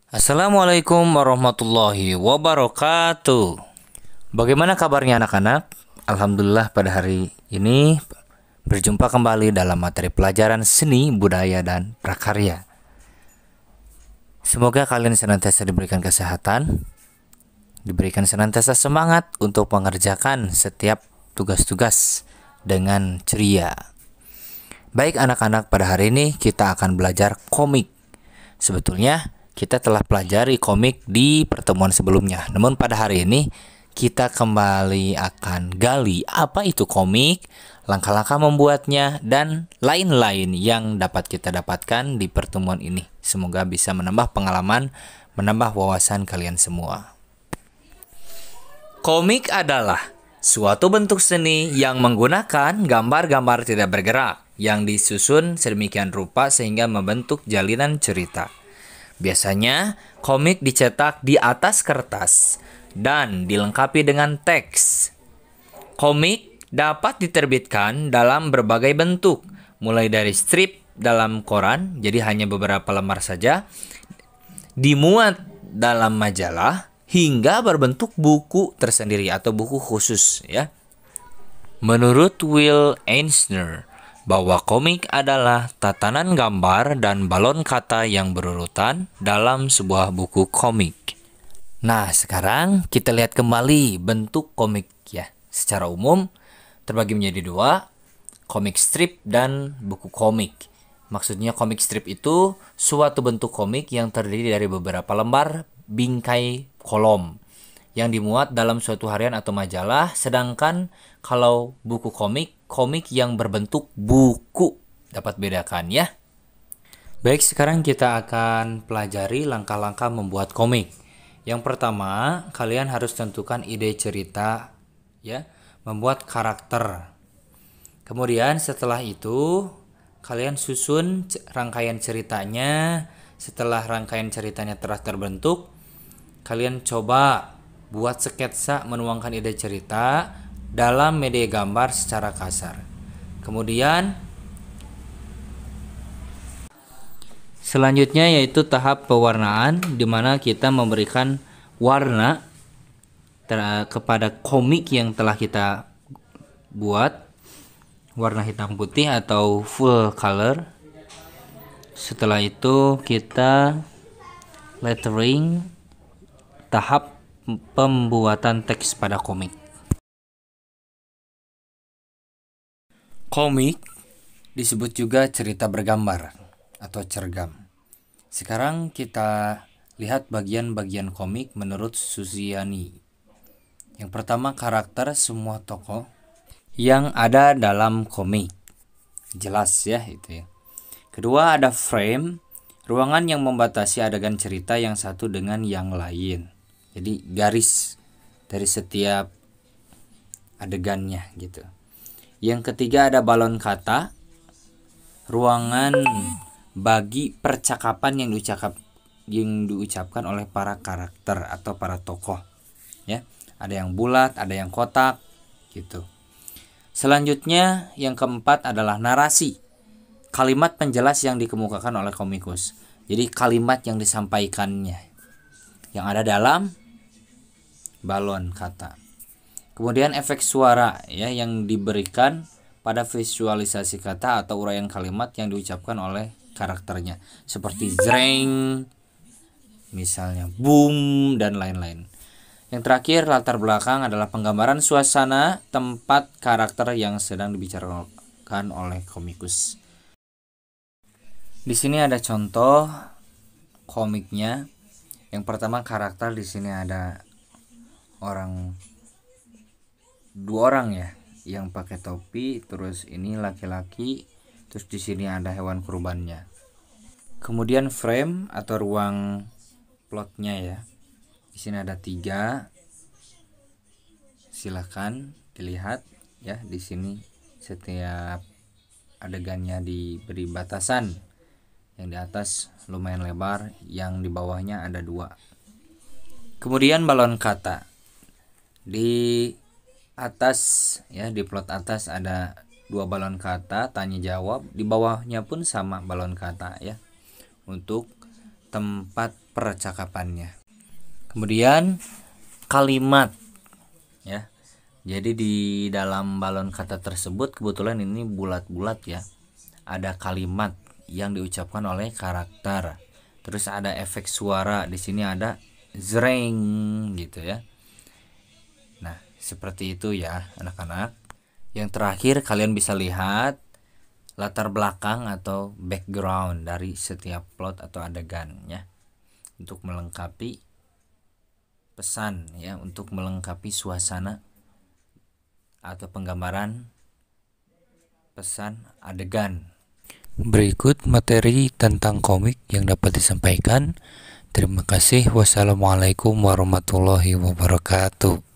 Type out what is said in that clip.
Assalamualaikum warahmatullahi wabarakatuh. Bagaimana kabarnya anak-anak? Alhamdulillah pada hari ini berjumpa kembali dalam materi pelajaran seni, budaya, dan prakarya. Semoga kalian senantiasa diberikan kesehatan, diberikan senantiasa semangat untuk mengerjakan setiap tugas-tugas dengan ceria. Baik anak-anak, pada hari ini kita akan belajar komik. Sebetulnya kita telah pelajari komik di pertemuan sebelumnya. Namun pada hari ini kita kembali akan gali apa itu komik, langkah-langkah membuatnya, dan lain-lain yang dapat kita dapatkan di pertemuan ini. Semoga bisa menambah pengalaman, menambah wawasan kalian semua. Komik adalah suatu bentuk seni yang menggunakan gambar-gambar tidak bergerak yang disusun sedemikian rupa sehingga membentuk jalinan cerita. Biasanya, komik dicetak di atas kertas dan dilengkapi dengan teks. Komik dapat diterbitkan dalam berbagai bentuk, mulai dari strip dalam koran, jadi hanya beberapa lembar saja, dimuat dalam majalah, hingga berbentuk buku tersendiri atau buku khusus, ya. Menurut Will Eisner, bahwa komik adalah tatanan gambar dan balon kata yang berurutan dalam sebuah buku komik. Nah, sekarang kita lihat kembali bentuk komik ya. Secara umum terbagi menjadi dua, komik strip dan buku komik. Maksudnya komik strip itu suatu bentuk komik yang terdiri dari beberapa lembar bingkai kolom yang dimuat dalam suatu harian atau majalah, sedangkan kalau buku komik yang berbentuk buku. Dapat bedakan ya. Baik, sekarang kita akan pelajari langkah-langkah membuat komik. Yang pertama, kalian harus tentukan ide cerita ya, membuat karakter. Kemudian setelah itu, kalian susun rangkaian ceritanya. Setelah rangkaian ceritanya telah terbentuk, kalian coba buat sketsa menuangkan ide cerita dalam media gambar secara kasar. Kemudian selanjutnya yaitu tahap pewarnaan, di mana kita memberikan warna kepada komik yang telah kita buat, warna hitam putih atau full color. Setelah itu kita lettering, tahap pembuatan teks pada komik. Komik disebut juga cerita bergambar atau cergam. Sekarang kita lihat bagian-bagian komik menurut Susiani. Yang pertama, karakter semua tokoh yang ada dalam komik. Jelas ya itu ya. Kedua, ada frame, ruangan yang membatasi adegan cerita yang satu dengan yang lain. Jadi garis dari setiap adegannya gitu. Yang ketiga ada balon kata, ruangan bagi percakapan yang diucapkan oleh para karakter atau para tokoh. Ya, ada yang bulat, ada yang kotak, gitu. Selanjutnya yang keempat adalah narasi, kalimat penjelas yang dikemukakan oleh komikus. Jadi kalimat yang disampaikannya yang ada dalam balon kata. Kemudian efek suara ya yang diberikan pada visualisasi kata atau uraian kalimat yang diucapkan oleh karakternya, seperti zreng, misalnya boom, dan lain-lain. Yang terakhir, latar belakang adalah penggambaran suasana tempat karakter yang sedang dibicarakan oleh komikus. Di sini ada contoh komiknya. Yang pertama, karakter di sini ada dua orang ya yang pakai topi, terus ini laki-laki, terus di sini ada hewan kurbannya. Kemudian frame atau ruang plotnya ya, di sini ada 3. Silahkan dilihat ya, di sini setiap adegannya diberi batasan, yang di atas lumayan lebar, yang di bawahnya ada 2. Kemudian balon kata. Di atas ya, di plot atas ada 2 balon kata tanya jawab, di bawahnya pun sama balon kata ya. Untuk tempat percakapannya. Kemudian kalimat ya. Jadi di dalam balon kata tersebut kebetulan ini bulat-bulat ya. Ada kalimat yang diucapkan oleh karakter. Terus ada efek suara, di sini ada zreng gitu ya. Nah, seperti itu ya anak-anak. Yang terakhir kalian bisa lihat latar belakang atau background dari setiap plot atau adegan ya. Untuk melengkapi pesan ya, untuk melengkapi suasana atau penggambaran pesan adegan. Berikut materi tentang komik yang dapat disampaikan. Terima kasih. Wassalamualaikum warahmatullahi wabarakatuh.